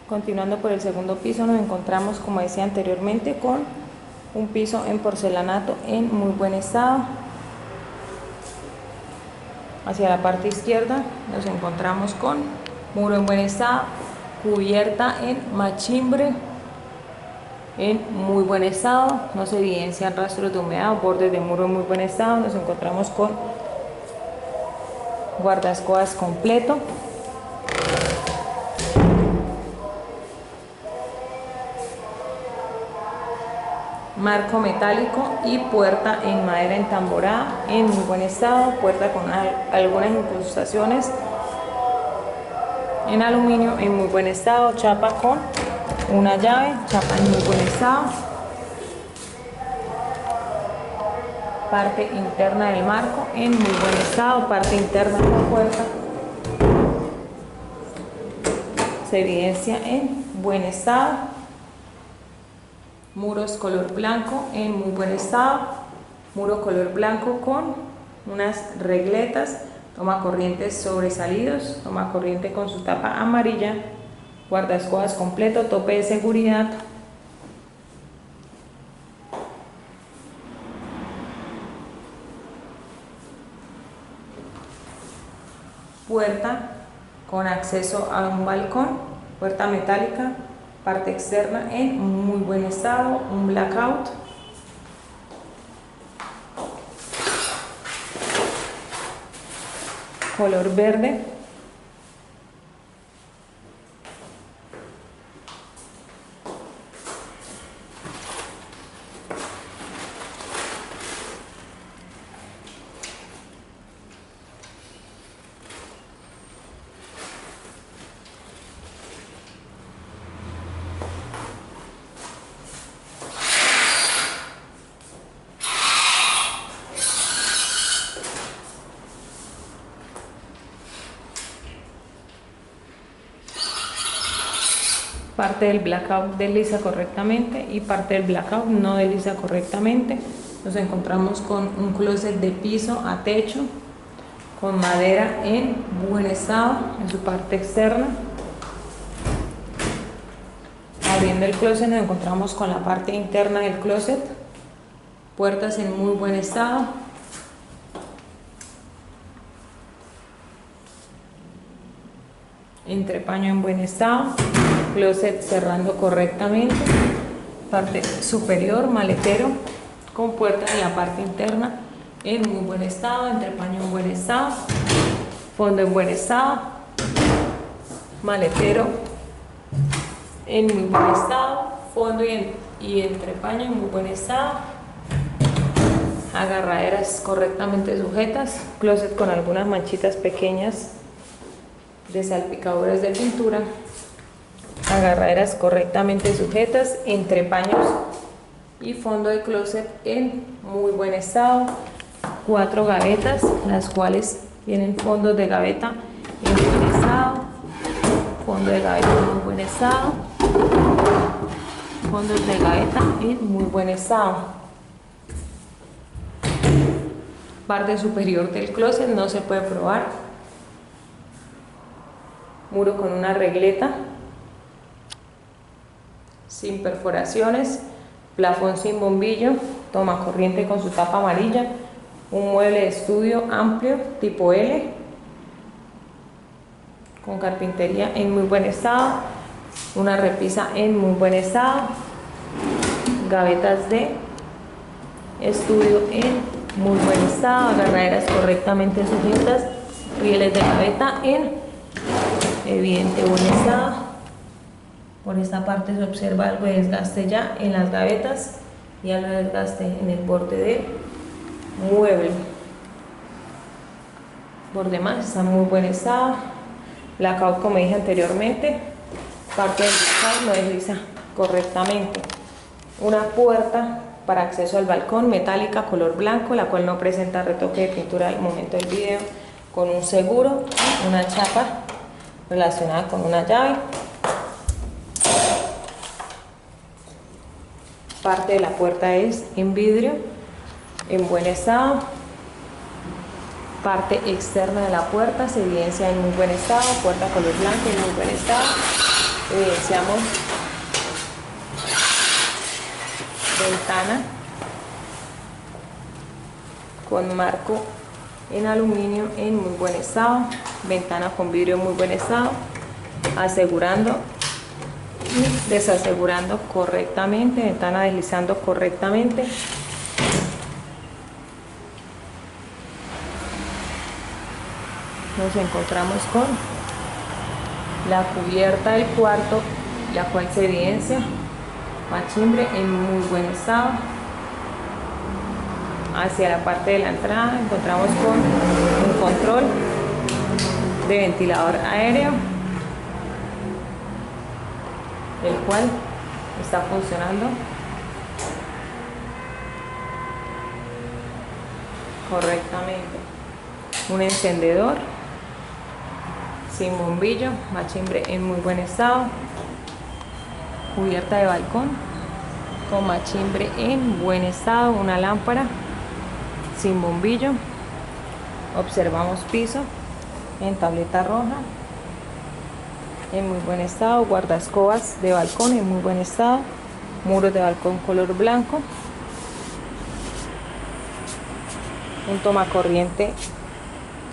Continuando por el segundo piso, nos encontramos, como decía anteriormente, con un piso en porcelanato en muy buen estado. Hacia la parte izquierda nos encontramos con muro en buen estado, cubierta en machimbre en muy buen estado, no se evidencian rastros de humedad, bordes de muro en muy buen estado. Nos encontramos con guardaescobas completo, marco metálico y puerta en madera entamborada en muy buen estado, puerta con algunas incrustaciones en aluminio en muy buen estado, chapa con una llave, chapa en muy buen estado, parte interna del marco en muy buen estado, parte interna de la puerta se evidencia en buen estado, muros color blanco en muy buen estado, muro color blanco con unas regletas, toma corrientes sobresalidos, toma corriente con su tapa amarilla, guardaescobas completo, tope de seguridad, puerta con acceso a un balcón, puerta metálica, parte externa en muy buen estado, un blackout, color verde, parte del blackout desliza correctamente y parte del blackout no desliza correctamente. Nos encontramos con un closet de piso a techo con madera en buen estado en su parte externa. Abriendo el closet nos encontramos con la parte interna del closet, puertas en muy buen estado, entrepaño en buen estado, closet cerrando correctamente, parte superior, maletero con puerta en la parte interna en muy buen estado, entrepaño en buen estado, fondo en buen estado, maletero en muy buen estado, fondo y entrepaño en muy buen estado, agarraderas correctamente sujetas, closet con algunas manchitas pequeñas de salpicaduras de pintura, agarraderas correctamente sujetas, entrepaños y fondo de closet en muy buen estado, 4 gavetas, las cuales tienen fondos de gaveta en buen estado, fondo de gaveta en muy buen estado, fondos de gaveta en muy buen estado. Parte superior del closet no se puede probar, muro con una regleta sin perforaciones, plafón sin bombillo, toma corriente con su tapa amarilla, un mueble de estudio amplio tipo L con carpintería en muy buen estado, una repisa en muy buen estado, gavetas de estudio en muy buen estado, agarraderas correctamente sujetas, rieles de gaveta en evidente buen estado. Por esta parte se observa algo de desgaste ya en las gavetas y algo de desgaste en el borde del mueble. Por demás está en muy buen estado. Blackout, como dije anteriormente, parte del blackout no desliza correctamente. Una puerta para acceso al balcón metálica color blanco, la cual no presenta retoque de pintura al momento del video, con un seguro y una chapa relacionada con una llave. Parte de la puerta es en vidrio en buen estado, parte externa de la puerta se evidencia en muy buen estado, puerta color blanco en muy buen estado, Evidenciamos ventana con marco en aluminio en muy buen estado, ventana con vidrio en muy buen estado, asegurando y desasegurando correctamente, ventana deslizando correctamente. Nos encontramos con la cubierta del cuarto, la cual se evidencia machimbre en muy buen estado. Hacia la parte de la entrada encontramos con un control de ventilador aéreo, el cual está funcionando correctamente. Un encendedor sin bombillo, machimbre en muy buen estado. Cubierta de balcón con machimbre en buen estado. Una lámpara sin bombillo. Observamos piso en tableta roja en muy buen estado. Guardaescobas de balcón en muy buen estado. Muros de balcón color blanco. Un tomacorriente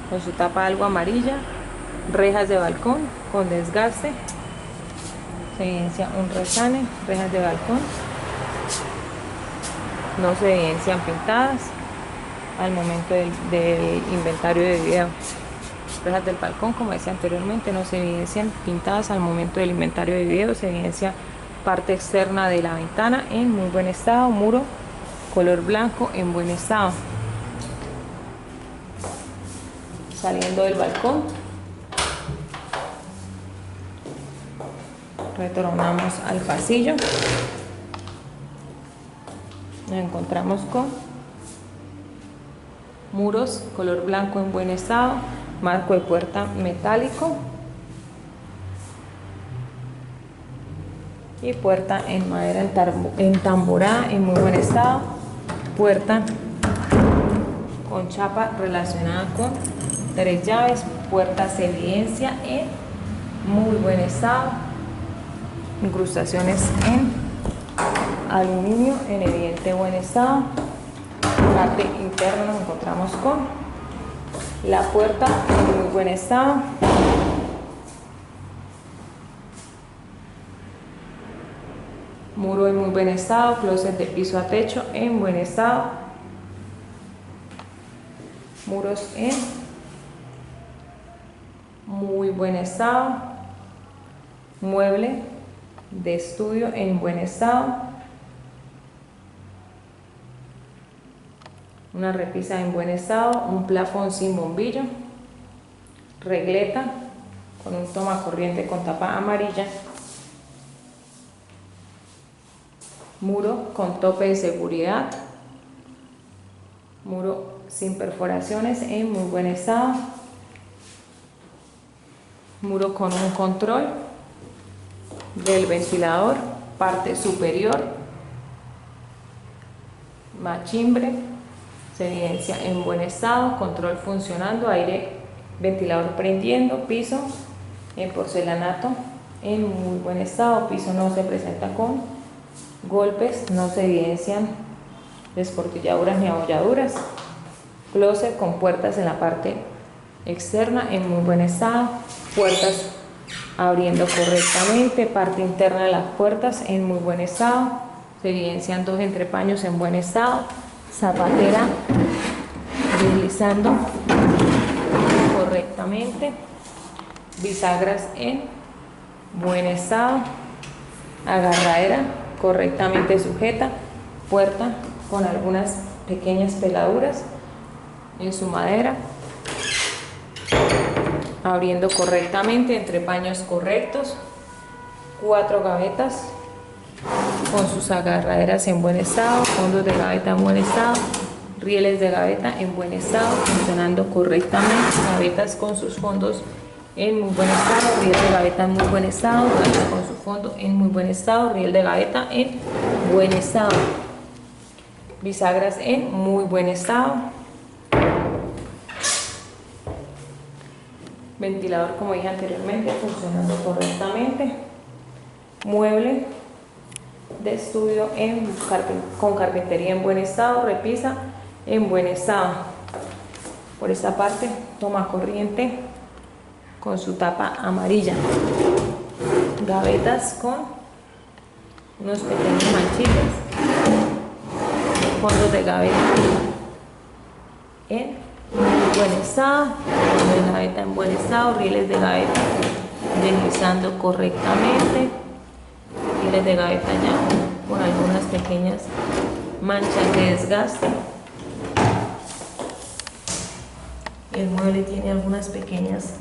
con su tapa algo amarilla. Rejas de balcón con desgaste. Se evidencia un resane. Rejas de balcón. No se evidencian pintadas al momento del inventario de video. Rejas del balcón, como decía anteriormente, no se evidencian pintadas al momento del inventario de video. Se evidencia parte externa de la ventana en muy buen estado. Muro color blanco en buen estado. Saliendo del balcón, retornamos al pasillo. Nos encontramos con muros color blanco en buen estado, marco de puerta metálico y puerta en madera entamborada en muy buen estado. Puerta con chapa relacionada con 3 llaves. Puerta se evidencia en muy buen estado. Incrustaciones en aluminio en evidente buen estado. Parte interna nos encontramos con la puerta en muy buen estado. Muro en muy buen estado. Closet de piso a techo en buen estado. Muros en muy buen estado. Mueble de estudio en buen estado. Una repisa en buen estado. Un plafón sin bombillo. Regleta con un tomacorriente con tapa amarilla. Muro con tope de seguridad. Muro sin perforaciones en muy buen estado. Muro con un control del ventilador, parte superior. Machimbre se evidencia en buen estado. Control funcionando. Aire ventilador prendiendo. Piso en porcelanato en muy buen estado. Piso no se presenta con golpes, no se evidencian desportilladuras ni abolladuras. Closet con puertas en la parte externa en muy buen estado. Puertas abriendo correctamente. Parte interna de las puertas en muy buen estado. Se evidencian 2 entrepaños en buen estado. Zapatera deslizando correctamente. Bisagras en buen estado. Agarradera correctamente sujeta. Puerta con algunas pequeñas peladuras en su madera. Abriendo correctamente, entrepaños correctos. 4 gavetas con sus agarraderas en buen estado. Fondos de gaveta en buen estado. Rieles de gaveta en buen estado, funcionando correctamente. Gavetas con sus fondos en muy buen estado. Riel de gaveta en muy buen estado. Gaveta con su fondo en muy buen estado. Riel de gaveta en buen estado. Bisagras en muy buen estado. Ventilador, como dije anteriormente, funcionando correctamente. mueble de estudio con carpintería en buen estado, repisa en buen estado. Por esta parte, toma corriente con su tapa amarilla. Gavetas con unos pequeños manchitos. Fondos de gaveta en muy buen estado. Fondos de gaveta en buen estado. Rieles de gaveta deslizando correctamente. Rieles de gaveta ya con algunas pequeñas manchas de desgaste. El mueble tiene algunas pequeñas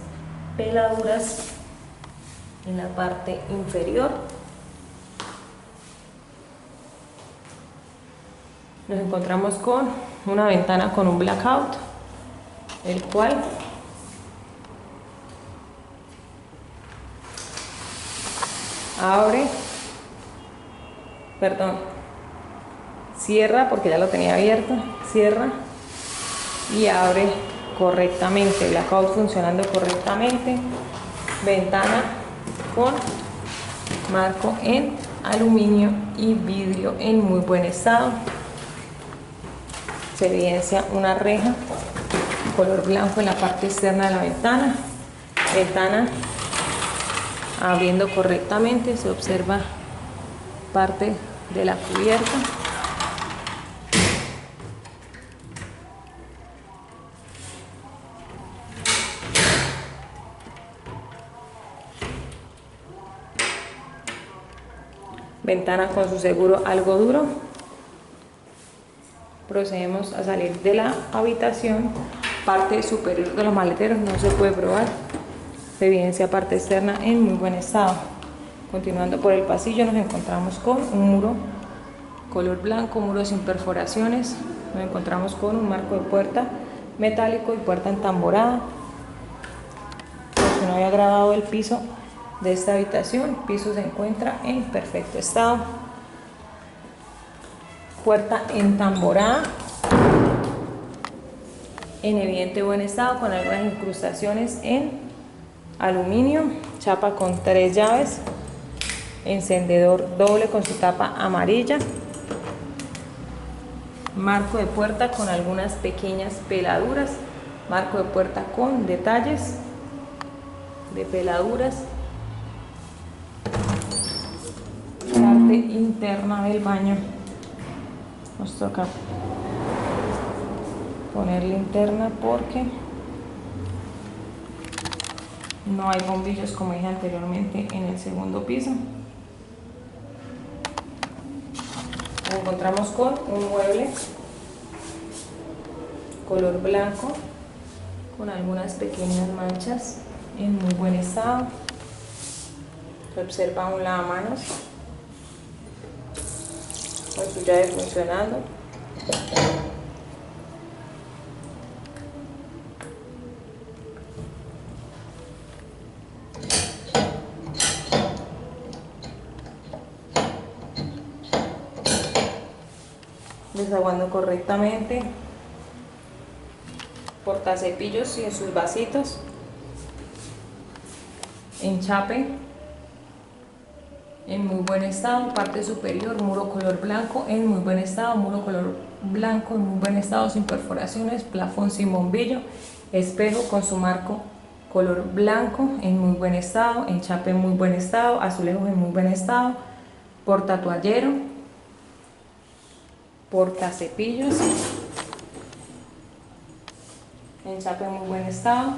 peladuras en la parte inferior. Nos encontramos con una ventana con un blackout, el cual cierra, porque ya lo tenía abierto, cierra y abre correctamente, blackout funcionando correctamente. Ventana con marco en aluminio y vidrio en muy buen estado. Se evidencia una reja color blanco en la parte externa de la ventana. Ventana abriendo correctamente, se observa parte de la cubierta. Ventana con su seguro algo duro. Procedemos a salir de la habitación. Parte superior de los maleteros no se puede probar. Se evidencia parte externa en muy buen estado. Continuando por el pasillo nos encontramos con un muro color blanco, muro sin perforaciones. Nos encontramos con un marco de puerta metálico y puerta entamborada. Por si no había grabado el piso de esta habitación, el piso se encuentra en perfecto estado. Puerta entamborada en evidente buen estado, con algunas incrustaciones en aluminio, chapa con 3 llaves, encendedor doble con su tapa amarilla, marco de puerta con algunas pequeñas peladuras, marco de puerta con detalles de peladuras, parte interna del baño. Nos toca poner linterna porque no hay bombillos, como dije anteriormente, en el segundo piso. Nos encontramos con un mueble color blanco con algunas pequeñas manchas en muy buen estado. Se observa un lavamanos con su llave funcionando. Desaguando correctamente. Portacepillos y en sus vasitos. Enchape en muy buen estado, parte superior, muro color blanco en muy buen estado, muro color blanco en muy buen estado, sin perforaciones, plafón sin bombillo, espejo con su marco color blanco en muy buen estado, enchape en muy buen estado, azulejos en muy buen estado, portatoallero, portacepillos, enchape en muy buen estado,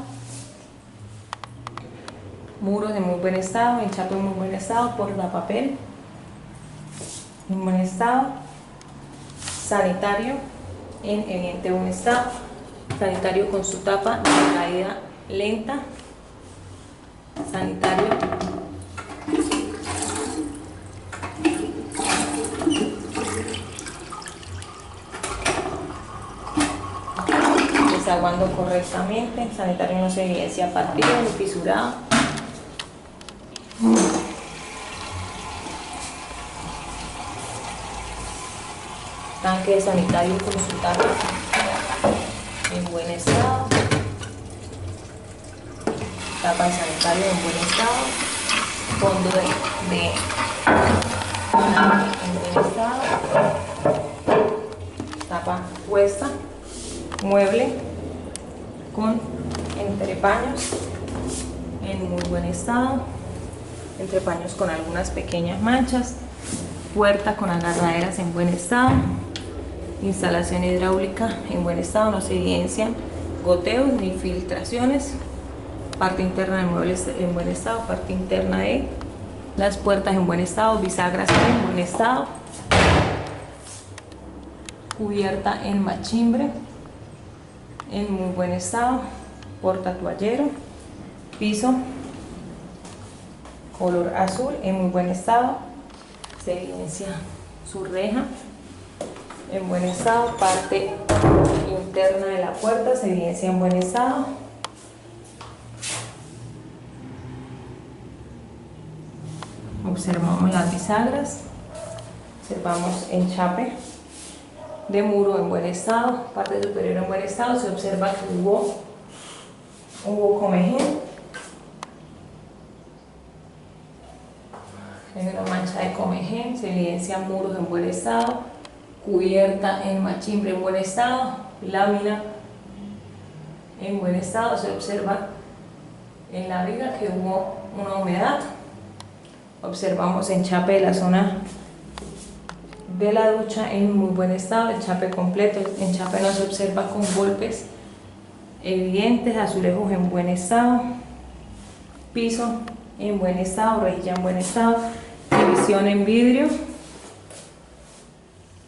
muros en muy buen estado, enchape en muy buen estado, portapapel en buen estado, sanitario en evidente buen estado, sanitario con su tapa de caída lenta, sanitario desaguando correctamente, sanitario no se evidencia partido ni fisurado. Tanque de sanitario con su tapa en buen estado, tapa de sanitario en buen estado, fondo de en buen estado, tapa puesta, mueble con entrepaños en muy buen estado, entrepaños con algunas pequeñas manchas, puerta con agarraderas en buen estado, instalación hidráulica en buen estado, no se evidencian goteos ni filtraciones, parte interna del mueble en buen estado, parte interna de las puertas en buen estado, bisagras en buen estado, cubierta en machimbre en muy buen estado, portatoallero, piso color azul en muy buen estado, se evidencia su reja en buen estado, parte interna de la puerta se evidencia en buen estado, observamos las bisagras, observamos enchape de muro en buen estado, parte superior en buen estado, se observa que hubo comején, hay una mancha de comején, se evidencian muros en buen estado, cubierta en machimbre en buen estado, lámina en buen estado, se observa en la viga que hubo una humedad, observamos enchape de la zona de la ducha en muy buen estado, enchape completo, el enchape no se observa con golpes evidentes, azulejos en buen estado, piso en buen estado, rejilla en buen estado, división en vidrio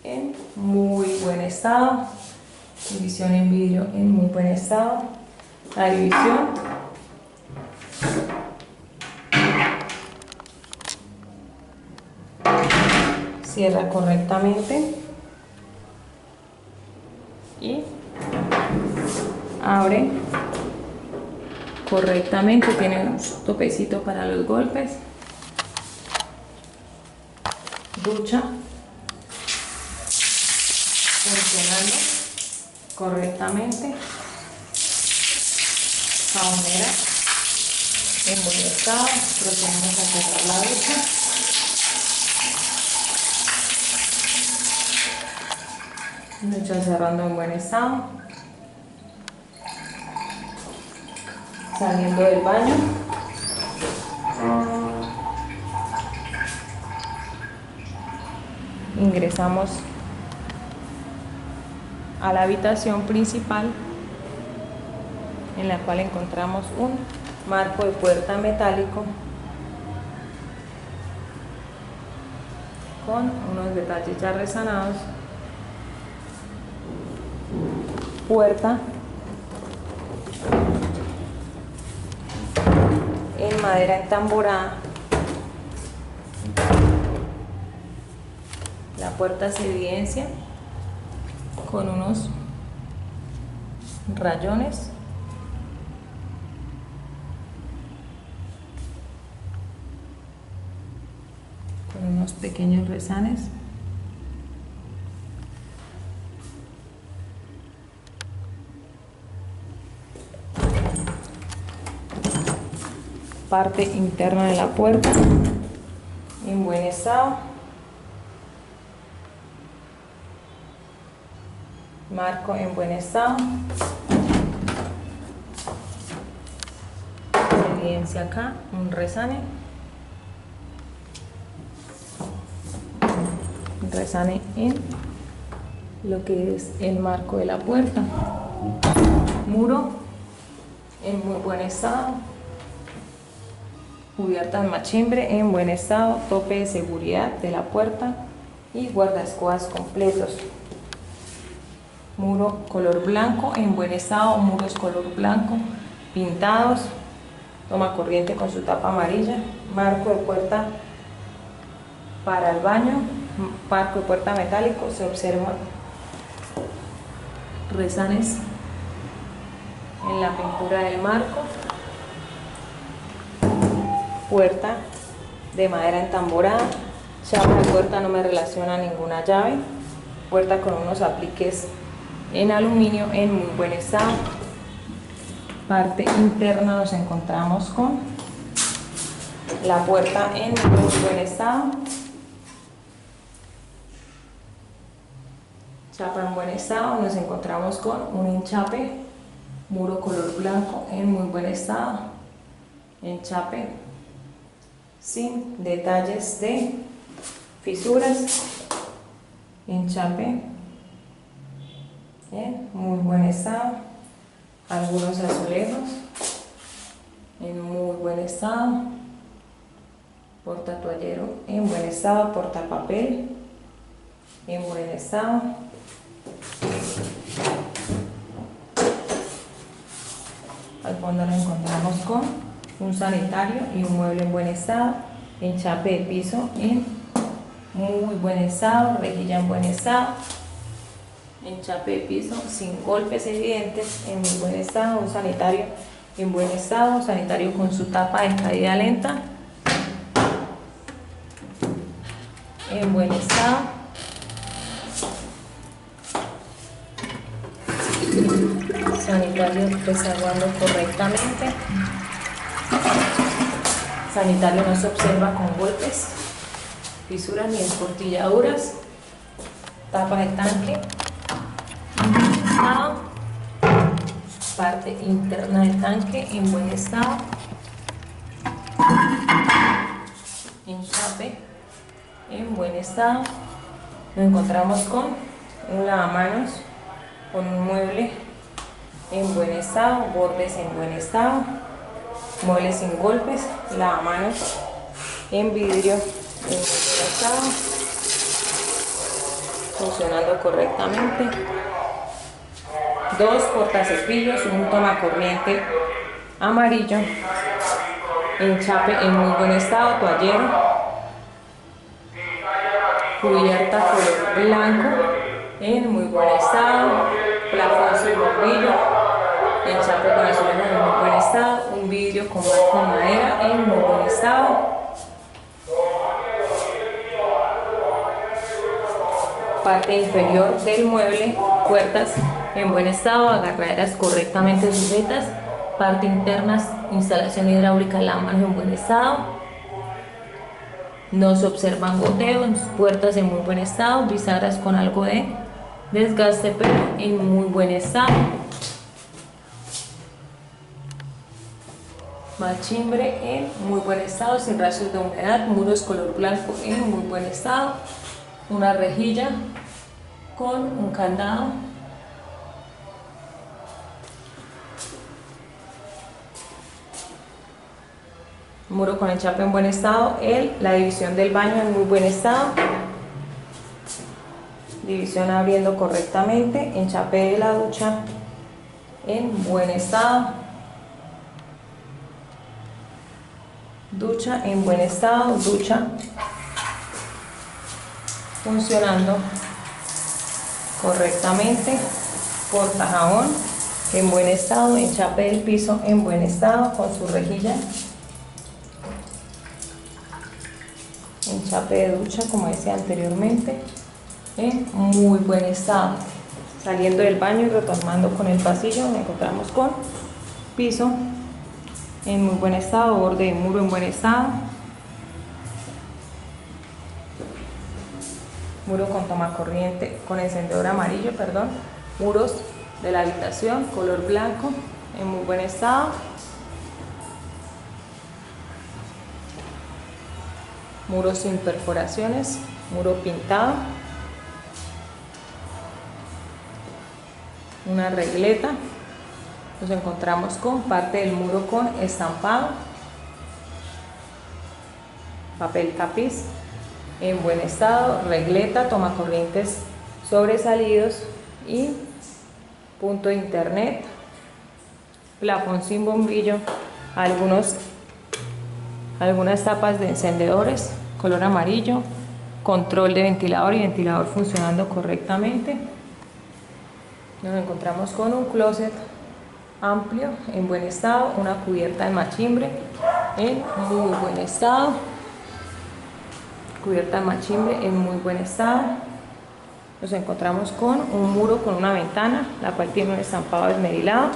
en muy buen estado, división en vidrio en muy buen estado, la división cierra correctamente y abre correctamente, tiene un topecito para los golpes, ducha funcionando correctamente, jabonera en buen estado, procedemos a cerrar la ducha, ducha cerrando en buen estado, saliendo del baño, ingresamos a la habitación principal, en la cual encontramos un marco de puerta metálico con unos detalles ya resanados, puerta en madera entamborada, la puerta se evidencia con unos rayones con unos pequeños resanes, parte interna de la puerta en buen estado, marco en buen estado, se evidencia acá un resane, en lo que es el marco de la puerta, muro en muy buen estado, cubierta en machimbre en buen estado, tope de seguridad de la puerta y guardaescobas completos, muro color blanco en buen estado, muros color blanco pintados, toma corriente con su tapa amarilla, marco de puerta para el baño, marco de puerta metálico, se observan resanes en la pintura del marco, puerta de madera entamborada, chapa de puerta no me relaciona ninguna llave, puerta con unos apliques en aluminio en muy buen estado, parte interna nos encontramos con La puerta en muy buen estado. Chapa en buen estado. Nos encontramos con un enchape, muro color blanco en muy buen estado. Enchape sin detalles de fisuras. Enchape en muy buen estado. Algunos azulejos en muy buen estado. Portatoallero en buen estado. Portapapel en buen estado. Al fondo nos encontramos con un sanitario y un mueble en buen estado. Enchape de piso en muy buen estado. Rejilla en buen estado. Enchape de piso sin golpes evidentes en muy buen estado. Un sanitario en buen estado. Un sanitario con su tapa de caída lenta en buen estado. Sanitario desaguando correctamente. Sanitario no se observa con golpes, fisuras ni escortilladuras. Tapa de tanque en buen estado. Parte interna del tanque en buen estado. Enchape en buen estado. Nos encontramos con un lavamanos con un mueble en buen estado, bordes en buen estado, muebles sin golpes, lavamanos en vidrio en buen estado, funcionando correctamente. Dos portacepillos, un tomacorriente amarillo, enchape en muy buen estado, toallero, cubierta color blanco en muy buen estado, plafón sin bombillo, enchape con azulejos en muy buen estado, un vidrio con marco de madera en muy buen estado. Parte inferior del mueble, puertas en buen estado, agarraderas correctamente sujetas, parte interna, instalación hidráulica de lavamanos en buen estado. No se observan goteos, puertas en muy buen estado, bisagras con algo de desgaste pero en muy buen estado. Machimbre en muy buen estado, sin rastros de humedad, muros color blanco en muy buen estado. Una rejilla con un candado. Muro con enchape en buen estado. La división del baño en muy buen estado. División abriendo correctamente. Enchape de la ducha en buen estado. Ducha en buen estado. Ducha funcionando correctamente. Portajabón en buen estado. Enchape del piso en buen estado con su rejilla. Enchape de ducha, como decía anteriormente, en muy buen estado. Saliendo del baño y retomando con el pasillo, nos encontramos con piso en muy buen estado, borde de muro en buen estado, muro con tomacorriente, con encendedor amarillo, perdón, muros de la habitación color blanco en muy buen estado. Muro sin perforaciones, muro pintado, una regleta. Nos encontramos con parte del muro con estampado, papel tapiz en buen estado, regleta, tomacorrientes sobresalidos y punto de internet, plafón sin bombillo, algunas tapas de encendedores color amarillo, control de ventilador y ventilador funcionando correctamente. Nos encontramos con un closet amplio en buen estado, una cubierta de machimbre en muy buen estado, cubierta de machimbre en muy buen estado. Nos encontramos con un muro con una ventana, la cual tiene un estampado esmerilado.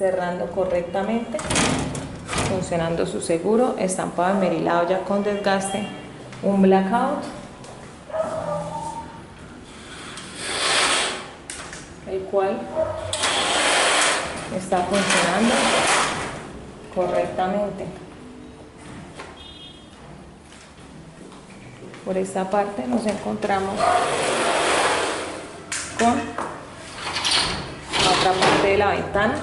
cerrando correctamente, funcionando su seguro, estampado esmerilado ya con desgaste, un blackout, el cual está funcionando correctamente. Por esta parte nos encontramos con la otra parte de la ventana,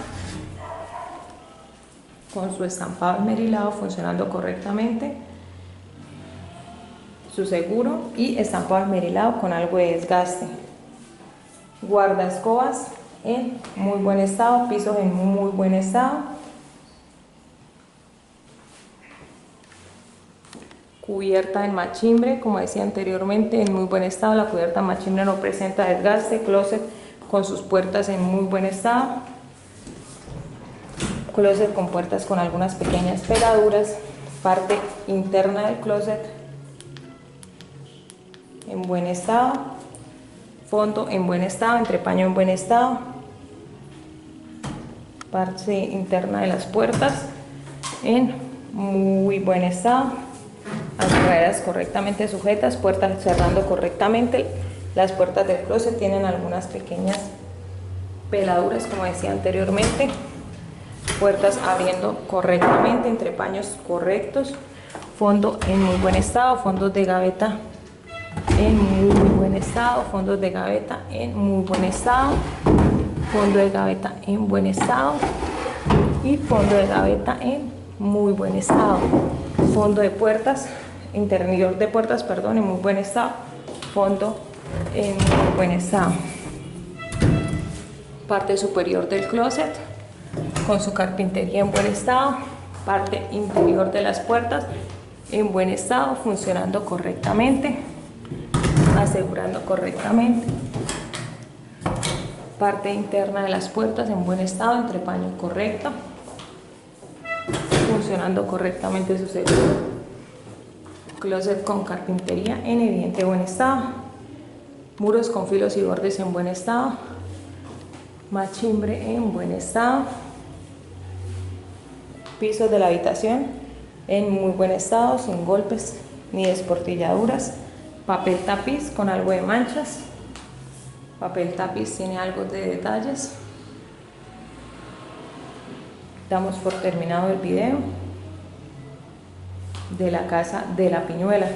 con su estampado esmerilado funcionando correctamente, su seguro y estampado esmerilado con algo de desgaste. Guardaescobas en muy buen estado, pisos en muy buen estado, cubierta en machimbre, como decía anteriormente, en muy buen estado. La cubierta en machimbre no presenta desgaste. Closet con sus puertas en muy buen estado, closet con puertas con algunas pequeñas peladuras, parte interna del closet en buen estado, fondo en buen estado, entrepaño en buen estado, parte interna de las puertas en muy buen estado, agarraderas correctamente sujetas, puertas cerrando correctamente. Las puertas del closet tienen algunas pequeñas peladuras, como decía anteriormente, puertas abriendo correctamente, entrepaños correctos, fondo en muy buen estado, fondos de gaveta en muy buen estado, fondos de gaveta en muy buen estado, fondo de gaveta en buen estado y fondo de gaveta en muy buen estado, fondo de puertas, interior de puertas, perdón, en muy buen estado, fondo en muy buen estado. Parte superior del closet con su carpintería en buen estado, parte interior de las puertas en buen estado, funcionando correctamente, asegurando correctamente, parte interna de las puertas en buen estado, entrepaño correcto, funcionando correctamente su seguro. Closet con carpintería en evidente buen estado, muros con filos y bordes en buen estado, machimbre en buen estado, pisos de la habitación en muy buen estado, sin golpes ni desportilladuras, papel tapiz con algo de manchas, papel tapiz tiene algo de detalles. Damos por terminado el video de la casa de la Piñuela.